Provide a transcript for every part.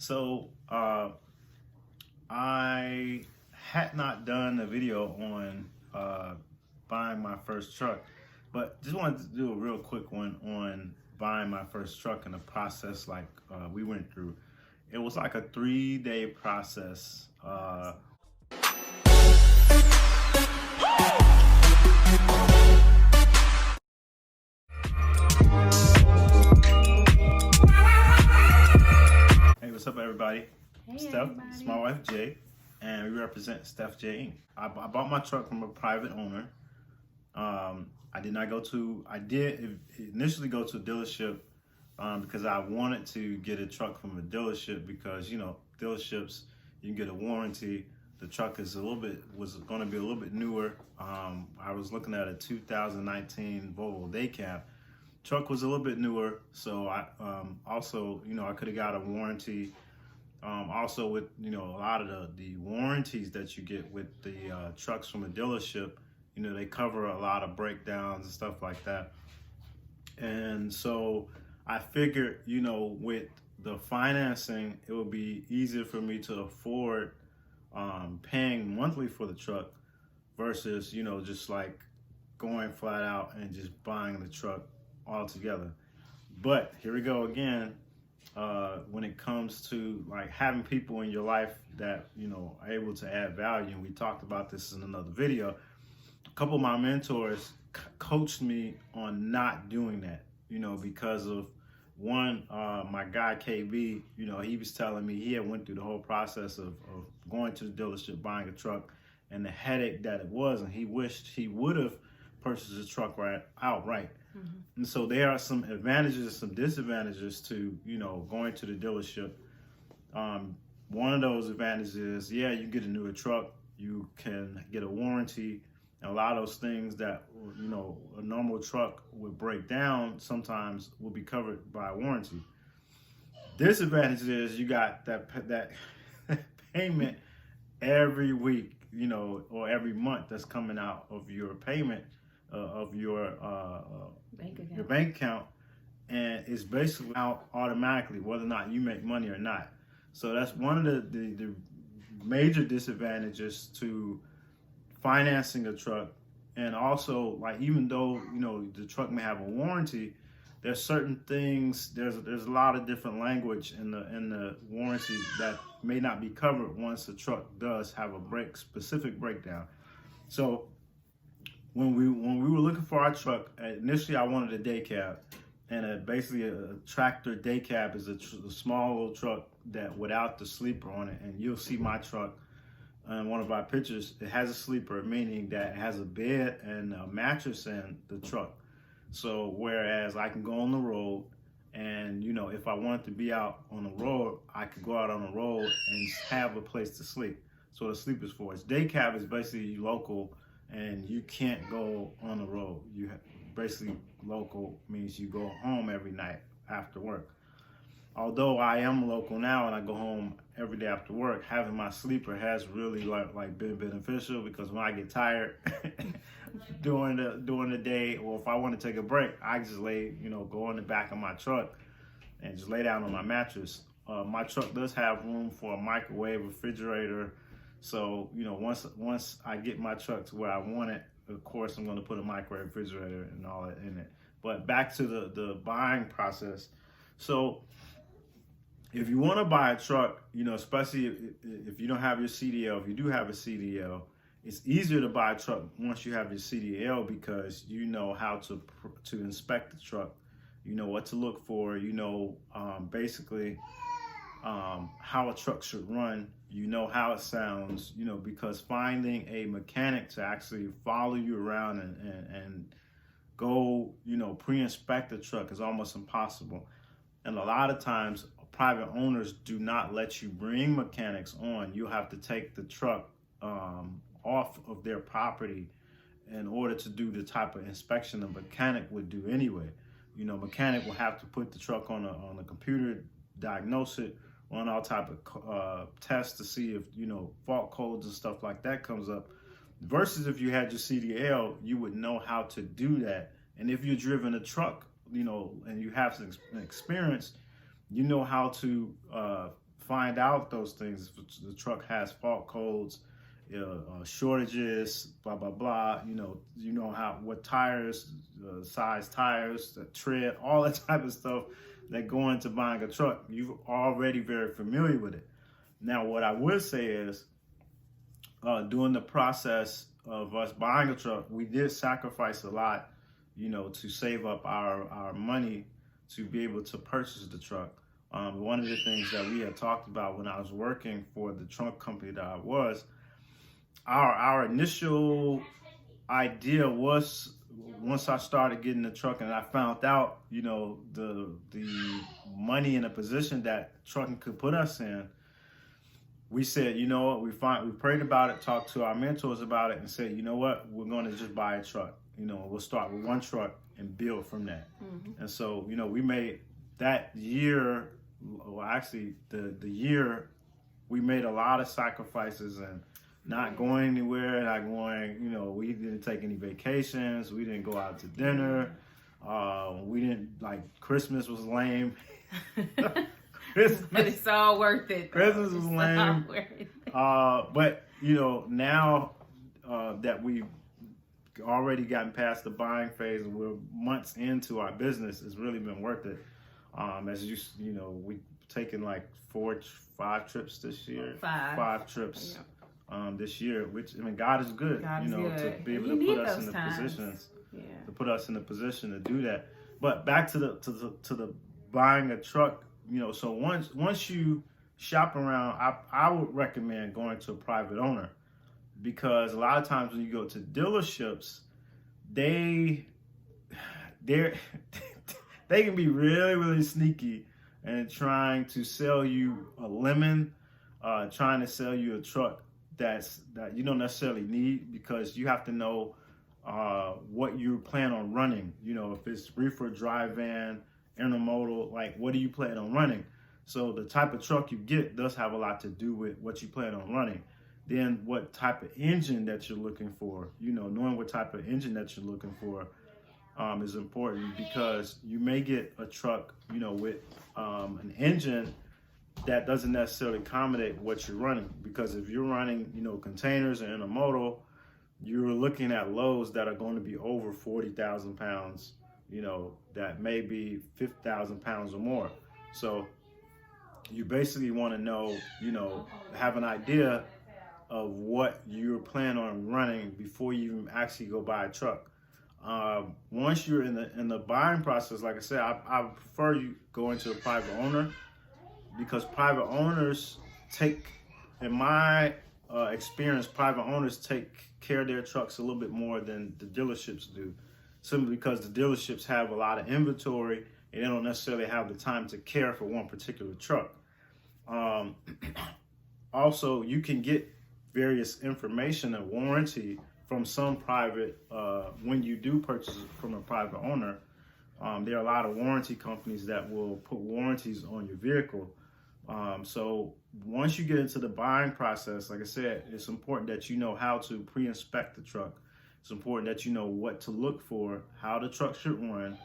So I had not done a video on buying my first truck, but just wanted to do a real quick one on buying my first truck and the process we went through. It was like a 3-day process. Hey, what's up, everybody? Hey, Steph, everybody. it's my wife Jay, and we represent StephJayINC. I bought my truck from a private owner. I did initially go to a dealership because I wanted to get a truck from a dealership because, dealerships, you can get a warranty. The truck was going to be a little bit newer. I was looking at a 2019 Volvo day cab. Truck was a little bit newer, so I I could have got a warranty. Also with a lot of the warranties that you get with the trucks from a dealership, they cover a lot of breakdowns and stuff like that. And so I figured, with the financing, it would be easier for me to afford paying monthly for the truck versus just like going flat out and just buying the truck altogether. But here we go again. When it comes to like having people in your life that are able to add value, and we talked about this in another video. A couple of my mentors coached me on not doing that, because of one, my guy KB, he was telling me he had went through the whole process of going to the dealership, buying a truck, and the headache that it was, and he wished he would have purchased a truck outright. Mm-hmm. And so there are some advantages and some disadvantages to, going to the dealership. One of those advantages is, you get a newer truck, you can get a warranty, and a lot of those things that, a normal truck would break down sometimes will be covered by a warranty. Disadvantage is you got that payment every week, or every month that's coming out of your payment of your bank account, and it's basically out automatically whether or not you make money or not. So that's one of the major disadvantages to financing a truck. And also, like, even though the truck may have a warranty, there's certain things, there's a lot of different language in the warranty that may not be covered once the truck does have a specific breakdown. So when we were looking for our truck, initially I wanted a day cab, and basically a tractor day cab is a small little truck that without the sleeper on it. And you'll see my truck in one of our pictures. It has a sleeper, meaning that it has a bed and a mattress in the truck. So whereas I can go on the road, and if I wanted to be out on the road, I could go out on the road and have a place to sleep. So the sleep is for it. Day cab is basically local, and you can't go on the road. Basically local means you go home every night after work. Although I am local now and I go home every day after work, having my sleeper has really been beneficial, because when I get tired during the day, or if I want to take a break, I just go in the back of my truck and just lay down on my mattress. My truck does have room for a microwave, refrigerator. So, once I get my truck to where I want it, of course, I'm going to put a microwave, refrigerator, and all that in it. But back to the buying process. So if you want to buy a truck, especially if you don't have your CDL, if you do have a CDL, it's easier to buy a truck once you have your CDL, because you know how to inspect the truck. You know what to look for. Basically how a truck should run. You know how it sounds, because finding a mechanic to actually follow you around and go, pre-inspect the truck is almost impossible. And a lot of times, private owners do not let you bring mechanics on. You'll have to take the truck off of their property in order to do the type of inspection a mechanic would do anyway. Mechanic will have to put the truck on a computer, diagnose it, run all type of tests to see if fault codes and stuff like that comes up. Versus if you had your CDL, you would know how to do that. And if you're driven a truck, and you have some experience, you know how to find out those things. If the truck has fault codes, shortages, blah blah blah. What tires, size tires, the tread, all that type of stuff that go into buying a truck. You're already very familiar with it. Now, what I would say is, during the process of us buying a truck, we did sacrifice a lot, to save up our money to be able to purchase the truck. One of the things that we had talked about when I was working for the trunk company that I was, our initial idea was, once I started getting the truck and I found out, the money and the position that trucking could put us in, we said, we prayed about it, talked to our mentors about it, and said, we're going to just buy a truck. We'll start with one truck and build from that. Mm-hmm. And so, we made that year, well, actually the year, we made a lot of sacrifices and not going anywhere, not going, we didn't take any vacations. We didn't go out to dinner. We didn't, Christmas was lame. But it's all worth it. Christmas was lame. But, now that we've already gotten past the buying phase and we're months into our business, it's really been worth it. As we've taken 5 trips this year. 5 trips. Yeah. This year, which God is good, good. To be able to put us in the positions, to put us in the position to do that. But back to the buying a truck, so once you shop around, I would recommend going to a private owner, because a lot of times when you go to dealerships, they can be really, really sneaky and trying to sell you a lemon, trying to sell you a truck that you don't necessarily need, because you have to know what you plan on running. If it's reefer, dry van, intermodal, what do you plan on running? So the type of truck you get does have a lot to do with what you plan on running. Then what type of engine that you're looking for, knowing what type of engine that you're looking for is important, because you may get a truck, with an engine that doesn't necessarily accommodate what you're running. Because if you're running, containers and intermodal, you're looking at loads that are going to be over 40,000 pounds, that may be 50,000 pounds or more. So you basically want to know, have an idea of what you're planning on running before you even actually go buy a truck. Once you're in the buying process, like I said, I prefer you go into a private owner, because private owners in my experience, private owners take care of their trucks a little bit more than the dealerships do, simply because the dealerships have a lot of inventory and they don't necessarily have the time to care for one particular truck. Also, you can get various information and warranty from some private, when you do purchase from a private owner. There are a lot of warranty companies that will put warranties on your vehicle. So once you get into the buying process, like I said, it's important that you know how to pre-inspect the truck. It's important that you know what to look for, how the truck should run,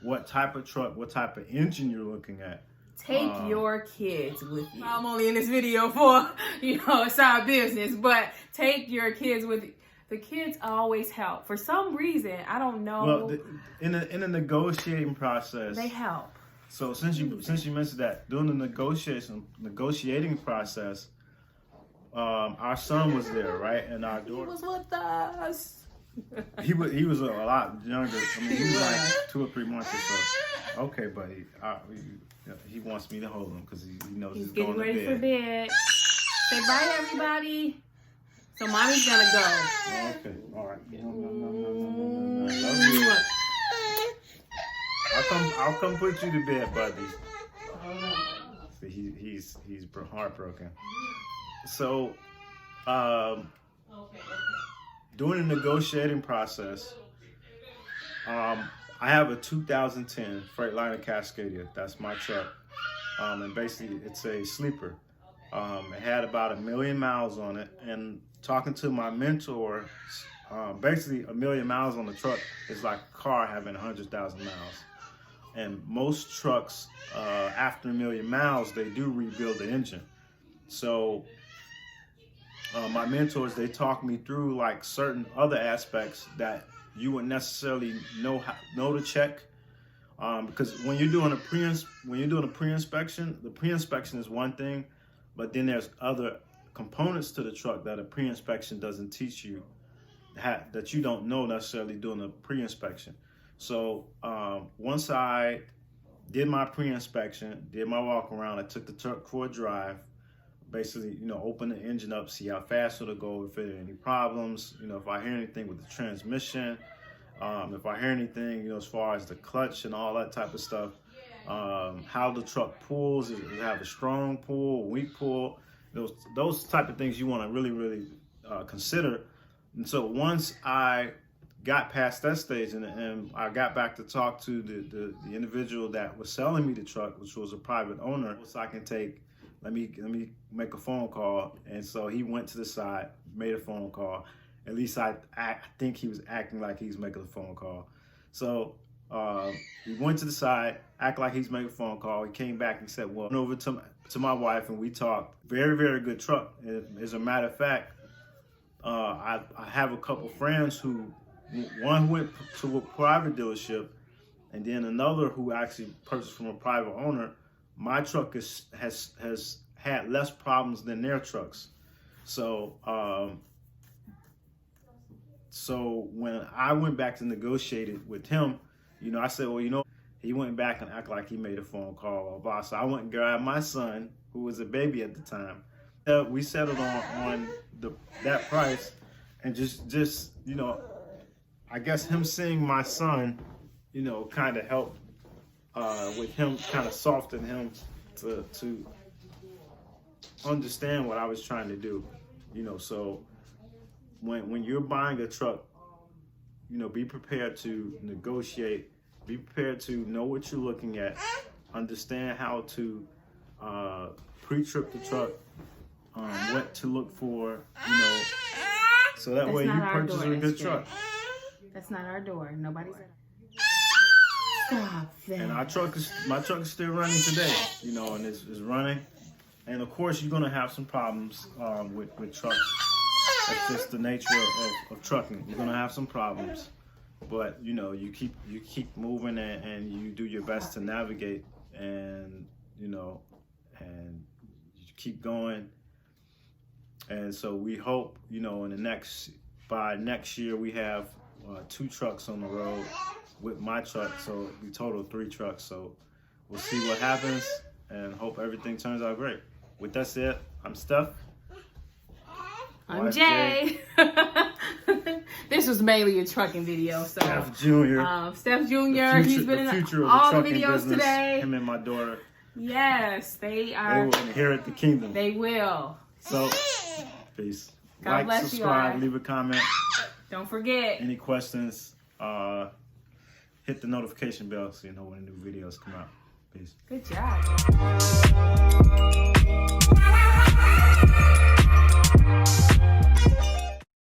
what type of truck, what type of engine you're looking at. Take your kids with you. I'm only in this video for, it's our business, but take your kids with you. The kids always help. For some reason, I don't know. Well, in the negotiating process, they help. So since you mentioned that, during the negotiating process, our son was there, right? And our daughter. He was with us. He was a lot younger. I mean, he was like 2 or 3 months or so. Okay, buddy. He wants me to hold him because he knows he's going to bed. Getting ready for bed. Say bye, everybody. So mommy's gonna go. Okay, all right. No. Love you. I'll come put you to bed, buddy. See, he's heartbroken. So, during the negotiating process, I have a 2010 Freightliner Cascadia. That's my truck, and basically it's a sleeper. It had about 1 million miles on it, and talking to my mentor, basically 1 million miles on the truck is like a car having 100,000 miles. And most trucks, after 1 million miles, they do rebuild the engine. So my mentors, they talk me through like certain other aspects that you wouldn't necessarily know to check. Because when you're doing a pre-inspection, the pre-inspection is one thing, but then there's other components to the truck that a pre-inspection doesn't teach you, that you don't know necessarily doing a pre-inspection. So once I did my pre-inspection, did my walk around, I took the truck for a drive, basically, open the engine up, see how fast it'll go, if there are any problems, if I hear anything with the transmission, if I hear anything, as far as the clutch and all that type of stuff, how the truck pulls, does it have a strong pull, weak pull, those type of things you want to really consider. And so once I got past that stage and I got back to talk to the individual that was selling me the truck, which was a private owner, so I can take, let me make a phone call. And so he went to the side, made a phone call. At least I think he was acting like he's making a phone call. So he went to the side, act like he's making a phone call. He came back and said, well, I went over to my wife and we talked. Very good truck. As a matter of fact, I have a couple friends one went to a private dealership, and then another who actually purchased from a private owner. My truck has had less problems than their trucks. So so when I went back to negotiate it with him, I said, well, he went back and acted like he made a phone call. So I went and grabbed my son, who was a baby at the time. We settled on that price, and just I guess him seeing my son, kind of helped with him, kind of soften him to understand what I was trying to do. So when you're buying a truck, be prepared to negotiate, be prepared to know what you're looking at, understand how to pre-trip the truck, what to look for, so that way you purchase a good truck. That's not our door. Nobody's at our... Stop that. And my truck is still running today, and it's running. And of course, you're gonna have some problems with trucks. That's just the nature of trucking. You're gonna have some problems, but you keep moving and you do your best to navigate, and and you keep going. And so we hope, by next year we have 2 trucks on the road with my truck, so we total 3 trucks. So we'll see what happens and hope everything turns out great. With that said, I'm Steph. I'm Jay. This was mainly a trucking video. So Steph Jr. Steph Jr. He's been in all the videos business, today. Him and my daughter. Yes, they are. They will inherit the kingdom. They will. So, peace. God bless subscribe, you. Leave a comment. Don't forget. Any questions? Hit the notification bell so you know when new videos come out. Peace. Good job.